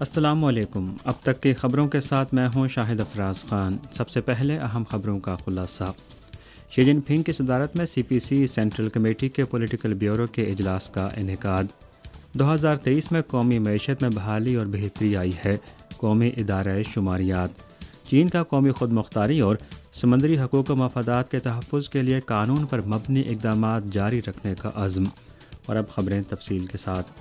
السلام علیکم۔ اب تک کی خبروں کے ساتھ میں ہوں شاہد افراز خان۔ سب سے پہلے اہم خبروں کا خلاصہ۔ شی جن پنگ کی صدارت میں سی پی سی سینٹرل کمیٹی کے پولیٹیکل بیورو کے اجلاس کا انعقاد۔ 2023 میں قومی معیشت میں بحالی اور بہتری آئی ہے، قومی ادارہ شماریات۔ چین کا قومی خود مختاری اور سمندری حقوق و مفادات کے تحفظ کے لیے قانون پر مبنی اقدامات جاری رکھنے کا عزم۔ اور اب خبریں تفصیل کے ساتھ۔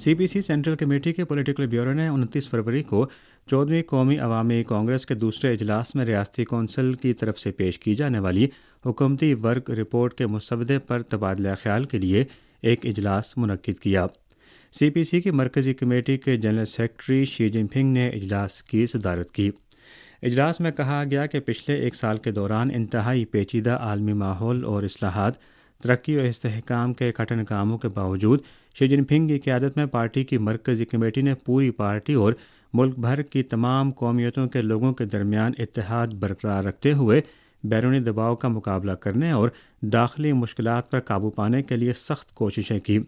سی پی سی سینٹرل کمیٹی کے پولیٹیکل بیورو نے 29 فروری کو 14ویں قومی عوامی کانگریس کے دوسرے اجلاس میں ریاستی کونسل کی طرف سے پیش کی جانے والی حکومتی ورک رپورٹ کے مسودے پر تبادلہ خیال کے لیے ایک اجلاس منعقد کیا۔ سی پی سی کی مرکزی کمیٹی کے جنرل سیکرٹری شی جن پنگ نے اجلاس کی صدارت کی۔ اجلاس میں کہا گیا کہ پچھلے ایک سال کے دوران انتہائی پیچیدہ عالمی ماحول اور اصلاحات، ترقی اور استحکام کے کٹھن کاموں کے باوجود شی جن پنگ کی قیادت میں پارٹی کی مرکزی کمیٹی نے پوری پارٹی اور ملک بھر کی تمام قومیتوں کے لوگوں کے درمیان اتحاد برقرار رکھتے ہوئے بیرونی دباؤ کا مقابلہ کرنے اور داخلی مشکلات پر قابو پانے کے لیے سخت کوششیں کی۔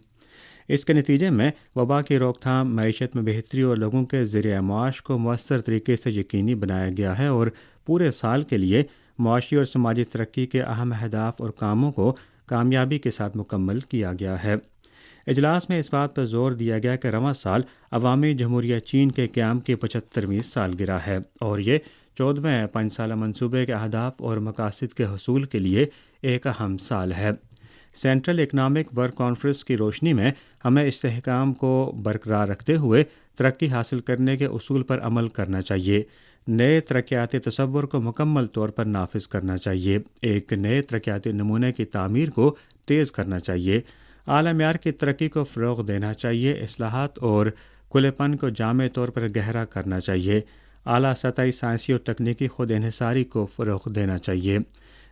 اس کے نتیجے میں وبا کی روک تھام، معیشت میں بہتری اور لوگوں کے ذریعہ معاش کو مؤثر طریقے سے یقینی بنایا گیا ہے اور پورے سال کے لیے معاشی اور سماجی ترقی کے اہم اہداف اور کاموں کو کامیابی کے ساتھ مکمل کیا گیا ہے۔ اجلاس میں اس بات پر زور دیا گیا کہ رواں سال عوامی جمہوریہ چین کے قیام کی 75ویں سالگرہ ہے اور یہ 14ویں 5 سالہ منصوبے کے اہداف اور مقاصد کے حصول کے لیے ایک اہم سال ہے۔ سینٹرل اکنامک ورک کانفرنس کی روشنی میں ہمیں استحکام کو برقرار رکھتے ہوئے ترقی حاصل کرنے کے اصول پر عمل کرنا چاہیے، نئے ترقیاتی تصور کو مکمل طور پر نافذ کرنا چاہیے، ایک نئے ترقیاتی نمونے کی تعمیر کو تیز کرنا چاہیے، اعلیٰ معیار کی ترقی کو فروغ دینا چاہیے، اصلاحات اور کھلے پن کو جامع طور پر گہرا کرنا چاہیے، اعلیٰ سطحی سائنسی اور تکنیکی خود انحصاری کو فروغ دینا چاہیے،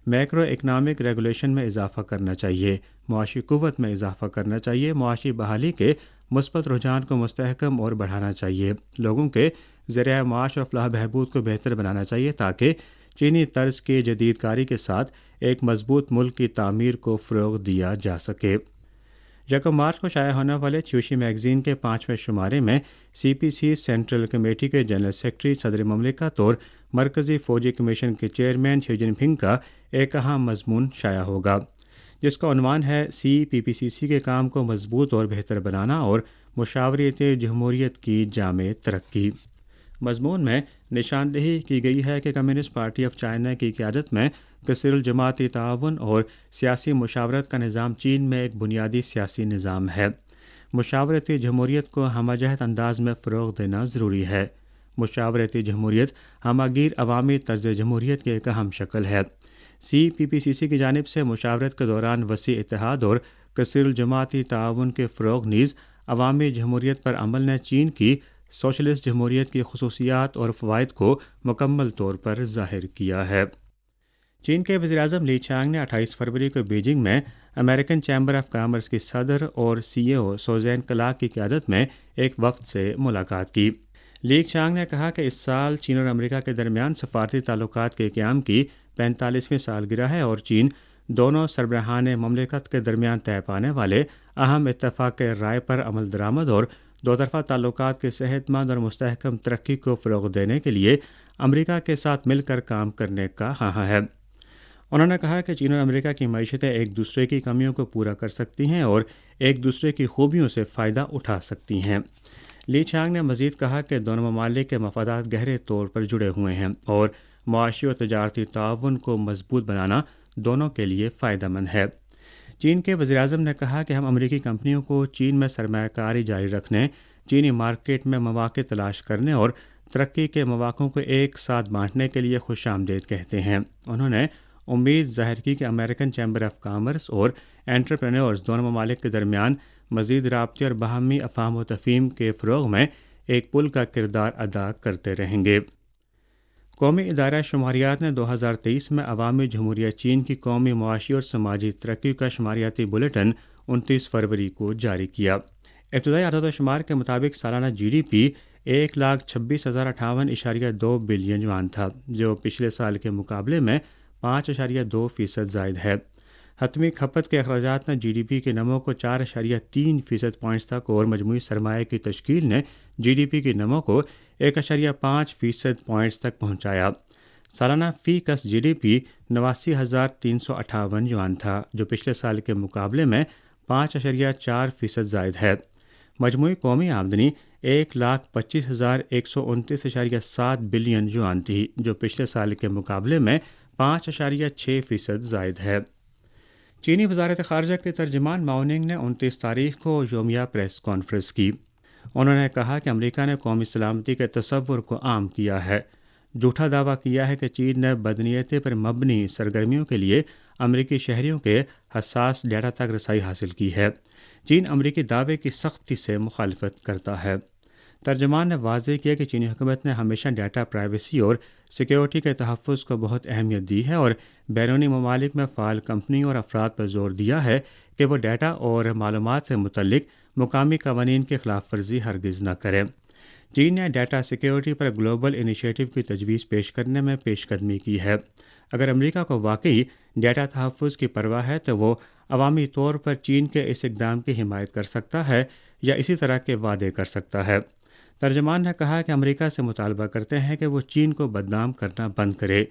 میکرو اکنامک ریگولیشن میں اضافہ کرنا چاہیے، معاشی قوت میں اضافہ کرنا چاہیے، معاشی بحالی کے مثبت رجحان کو مستحکم اور بڑھانا چاہیے، لوگوں کے ذریعہ معاش اور فلاح بہبود کو بہتر بنانا چاہیے تاکہ چینی طرز کی جدید کاری کے ساتھ ایک مضبوط ملک کی تعمیر کو فروغ دیا جا سکے۔ 1 مارچ کو شائع ہونے والے چیوشی میگزین کے 5ویں شمارے میں سی پی سی سینٹرل کمیٹی کے جنرل سیکرٹری، صدر مملکت اور مرکزی فوجی کمیشن کے چیئرمین شی جن پنگ کا ایک اہم مضمون شائع ہوگا، جس کا عنوان ہے سی پی پی سی سی کے کام کو مضبوط اور بہتر بنانا اور مشاورتی جمہوریت کی جامع ترقی۔ مضمون میں نشاندہی کی گئی ہے کہ کمیونسٹ پارٹی آف چائنا کی قیادت میں کثیر الجماعتی تعاون اور سیاسی مشاورت کا نظام چین میں ایک بنیادی سیاسی نظام ہے۔ مشاورتی جمہوریت کو ہمہ جہت انداز میں فروغ دینا ضروری ہے۔ مشاورتی جمہوریت ہمہ گیر عوامی طرز جمہوریت کی ایک اہم شکل ہے۔ سی پی پی سی سی کی جانب سے مشاورت کے دوران وسیع اتحاد اور کثیر الجماعتی تعاون کے فروغ نیز عوامی جمہوریت پر عمل نے چین کی سوشلسٹ جمہوریت کی خصوصیات اور فوائد کو مکمل طور پر ظاہر کیا ہے۔ چین کے وزیراعظم لی چانگ نے 28 فروری کو بیجنگ میں امریکن چیمبر آف کامرس کی صدر اور سی ای او سوزین کلاک کی قیادت میں ایک وفد سے ملاقات کی۔ لی چانگ نے کہا کہ اس سال چین اور امریکہ کے درمیان سفارتی تعلقات کے قیام کی 45ویں سالگرہ ہے اور چین دونوں سربراہان مملکت کے درمیان طے پانے والے اہم اتفاق رائے پر عمل درآمد اور دو طرفہ تعلقات کی صحت مند اور مستحکم ترقی کو فروغ دینے کے لیے امریکہ کے ساتھ مل کر کام کرنے کا خواہاں ہے۔ انہوں نے کہا کہ چین اور امریکہ کی معیشتیں ایک دوسرے کی کمیوں کو پورا کر سکتی ہیں اور ایک دوسرے کی خوبیوں سے فائدہ اٹھا سکتی ہیں۔ لی چانگ نے مزید کہا کہ دونوں ممالک کے مفادات گہرے طور پر جڑے ہوئے ہیں اور معاشی اور تجارتی تعاون کو مضبوط بنانا دونوں کے لیے فائدہ مند ہے۔ چین کے وزیراعظم نے کہا کہ ہم امریکی کمپنیوں کو چین میں سرمایہ کاری جاری رکھنے، چینی مارکیٹ میں مواقع تلاش کرنے اور ترقی کے مواقع کو ایک ساتھ بانٹنے کے لیے خوش آمدید کہتے ہیں۔ انہوں نے امید ظاہر کی کہ امریکن چیمبر آف کامرس اور انٹرپرینورز دونوں ممالک کے درمیان مزید رابطے اور باہمی افہام و تفہیم کے فروغ میں ایک پل کا کردار ادا کرتے رہیں گے۔ قومی ادارہ شماریات نے 2023 میں عوامی جمہوریہ چین کی قومی معاشی اور سماجی ترقی کا شماریاتی بلیٹن 29 فروری کو جاری کیا۔ ابتدائی اعداد و شمار کے مطابق سالانہ جی ڈی پی 1,26,058.2 بلین یوان تھا، جو پچھلے سال کے مقابلے میں 5.2% زائد ہے۔ حتمی کھپت کے اخراجات نے جی ڈی پی کے نمو کو 4.3% پوائنٹس تک اور مجموعی سرمایہ کی تشکیل نے جی ڈی پی کے نمو کو 1.5% پوائنٹس تک پہنچایا۔ سالانہ فی کس جی ڈی پی 89,358 یوان تھا، جو پچھلے سال کے مقابلے میں 5.4% زائد ہے۔ مجموعی قومی آمدنی 1,25,129.7 بلین یوان تھی، جو پچھلے سال کے مقابلے میں 5.6% زائد ہے۔ چینی وزارت خارجہ کے ترجمان ماو ننگ نے 29 تاریخ کو یومیہ پریس کانفرنس کی۔ انہوں نے کہا کہ امریکہ نے قومی سلامتی کے تصور کو عام کیا ہے، جھوٹا دعویٰ کیا ہے کہ چین نے بدنیتی پر مبنی سرگرمیوں کے لیے امریکی شہریوں کے حساس ڈیٹا تک رسائی حاصل کی ہے۔ چین امریکی دعوے کی سختی سے مخالفت کرتا ہے۔ ترجمان نے واضح کیا کہ چینی حکومت نے ہمیشہ ڈیٹا پرائیویسی اور سیکیورٹی کے تحفظ کو بہت اہمیت دی ہے اور بیرونی ممالک میں فعال کمپنیوں اور افراد پر زور دیا ہے کہ وہ ڈیٹا اور معلومات سے متعلق مقامی قوانین کی خلاف ورزی ہرگز نہ کریں۔ چین نے ڈیٹا سیکیورٹی پر گلوبل انیشیٹو کی تجویز پیش کرنے میں پیش قدمی کی ہے۔ اگر امریکہ کو واقعی ڈیٹا تحفظ کی پرواہ ہے تو وہ عوامی طور پر چین کے اس اقدام کی حمایت کر سکتا ہے یا اسی طرح کے وعدے کر سکتا ہے۔ ترجمان نے کہا کہ امریکہ سے مطالبہ کرتے ہیں کہ وہ چین کو بدنام کرنا بند کرے،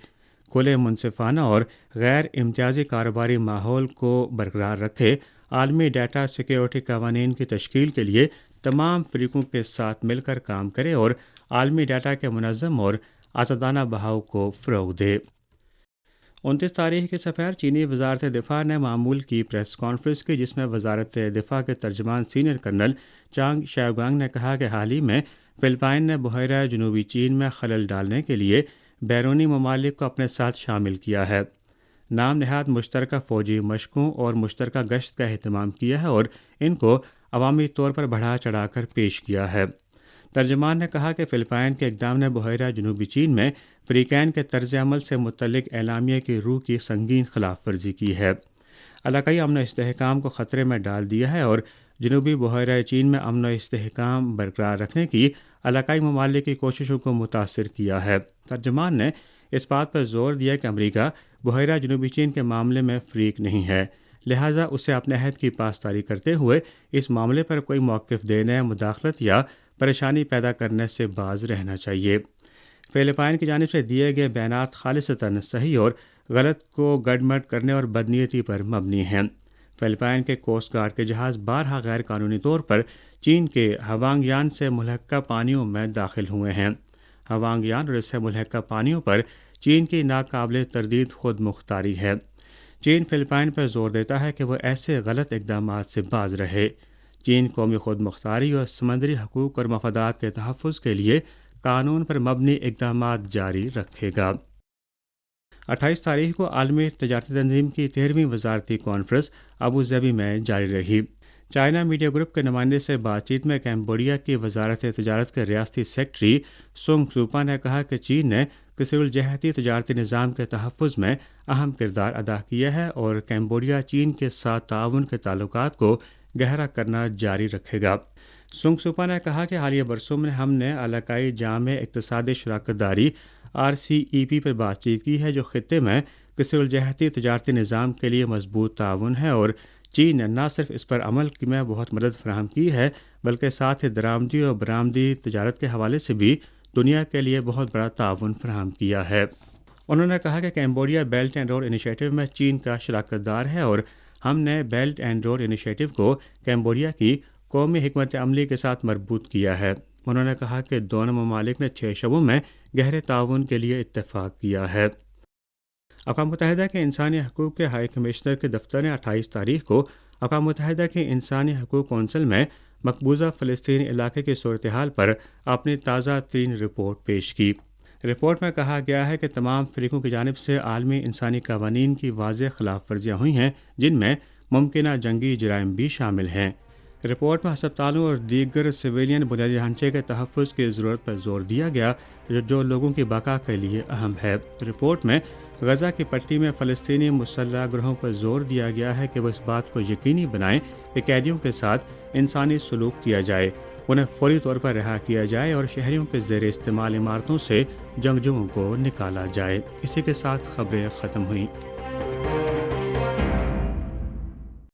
کھلے، منصفانہ اور غیر امتیازی کاروباری ماحول کو برقرار رکھے، عالمی ڈیٹا سیکیورٹی قوانین کی تشکیل کے لیے تمام فریقوں کے ساتھ مل کر کام کرے اور عالمی ڈیٹا کے منظم اور آزادانہ بہاؤ کو فروغ دے۔ 29 تاریخ کی سپہر چینی وزارت دفاع نے معمول کی پریس کانفرنس کی، جس میں وزارت دفاع کے ترجمان سینئر کرنل چانگ شیاوگانگ نے کہا کہ حال ہی میں فلپائن نے بحیرہ جنوبی چین میں خلل ڈالنے کے لیے بیرونی ممالک کو اپنے ساتھ شامل کیا ہے، نام نہاد مشترکہ فوجی مشقوں اور مشترکہ گشت کا اہتمام کیا ہے اور ان کو عوامی طور پر بڑھا چڑھا کر پیش کیا ہے۔ ترجمان نے کہا کہ فلپائن کے اقدام نے بحیرہ جنوبی چین میں فریقین کے طرز عمل سے متعلق اعلامیے کی روح کی سنگین خلاف ورزی کی ہے، علاقائی امن و استحکام کو خطرے میں ڈال دیا ہے اور جنوبی بحیرہ چین میں امن و استحکام برقرار رکھنے کی علاقائی ممالک کی کوششوں کو متاثر کیا ہے۔ ترجمان نے اس بات پر زور دیا کہ امریکہ بحیرہ جنوبی چین کے معاملے میں فریق نہیں ہے، لہٰذا اسے اپنے عہد کی پاسداری کرتے ہوئے اس معاملے پر کوئی موقف دینے، مداخلت یا پریشانی پیدا کرنے سے باز رہنا چاہیے۔ فلپائن کی جانب سے دیے گئے بیانات خالصتاً صحیح اور غلط کو گڈمڈ کرنے اور بدنیتی پر مبنی ہیں۔ فلپائن کے کوسٹ گارڈ کے جہاز بارہا غیر قانونی طور پر چین کے ہوانگ یان سے ملحقہ پانیوں میں داخل ہوئے ہیں۔ ہوانگ یان اور اس سے ملحقہ پانیوں پر چین کی ناقابل تردید خود مختاری ہے۔ چین فلپائن پر زور دیتا ہے کہ وہ ایسے غلط اقدامات سے باز رہے۔ چین قومی خود مختاری اور سمندری حقوق اور مفادات کے تحفظ کے لیے قانون پر مبنی اقدامات جاری رکھے گا۔ 28 تاریخ کو عالمی تجارتی تنظیم کی 13ویں وزارتی کانفرنس ابوظہبی میں جاری رہی۔ چائنا میڈیا گروپ کے نمائندے سے بات چیت میں کیمبوڈیا کی وزارت تجارت کے ریاستی سیکرٹری سونگ سوپا نے کہا کہ چین نے کثیر الجہتی تجارتی نظام کے تحفظ میں اہم کردار ادا کیا ہے اور کیمبوڈیا چین کے ساتھ تعاون کے تعلقات کو گہرا کرنا جاری رکھے گا۔ سونگ سوپا نے کہا کہ حالیہ برسوں میں ہم نے علاقائی جامع اقتصادی شراکت داری RCEP پر بات چیت کی ہے، جو خطے میں کثیر الجہتی تجارتی نظام کے لیے مضبوط تعاون ہے، اور چین نے نہ صرف اس پر عمل میں بہت مدد فراہم کی ہے بلکہ ساتھ ہی درآمدی اور برآمدی تجارت کے حوالے سے بھی دنیا کے لیے بہت بڑا تعاون فراہم کیا ہے۔ انہوں نے کہا کہ Cambodia belt and road initiative میں چین کا شراکت دار ہے اور ہم نے بیلٹ اینڈ روڈ انیشیٹو کو کیمبوڈیا کی قومی حکمت عملی کے ساتھ مربوط کیا ہے۔ انہوں نے کہا کہ دونوں ممالک نے 6 شعبوں میں گہرے تعاون کے لیے اتفاق کیا ہے۔ اقوام متحدہ کے انسانی حقوق کے ہائی کمشنر کے دفتر نے 28 تاریخ کو اقوام متحدہ کی انسانی حقوق کونسل میں مقبوضہ فلسطینی علاقے کی صورتحال پر اپنی تازہ ترین رپورٹ پیش کی۔ رپورٹ میں کہا گیا ہے کہ تمام فریقوں کی جانب سے عالمی انسانی قوانین کی واضح خلاف ورزیاں ہوئی ہیں، جن میں ممکنہ جنگی جرائم بھی شامل ہیں۔ رپورٹ میں ہسپتالوں اور دیگر سویلین بنیادی ڈھانچے کے تحفظ کی ضرورت پر زور دیا گیا، جو لوگوں کی بقا کے لیے اہم ہے۔ رپورٹ میں غزہ کی پٹی میں فلسطینی مسلح گروہوں پر زور دیا گیا ہے کہ وہ اس بات کو یقینی بنائیں کہ قیدیوں کے ساتھ انسانی سلوک کیا جائے، انہیں فوری طور پر رہا کیا جائے اور شہریوں کے زیر استعمال عمارتوں سے جنگجوؤں کو نکالا جائے۔ اسی کے ساتھ خبریں ختم ہوئیں۔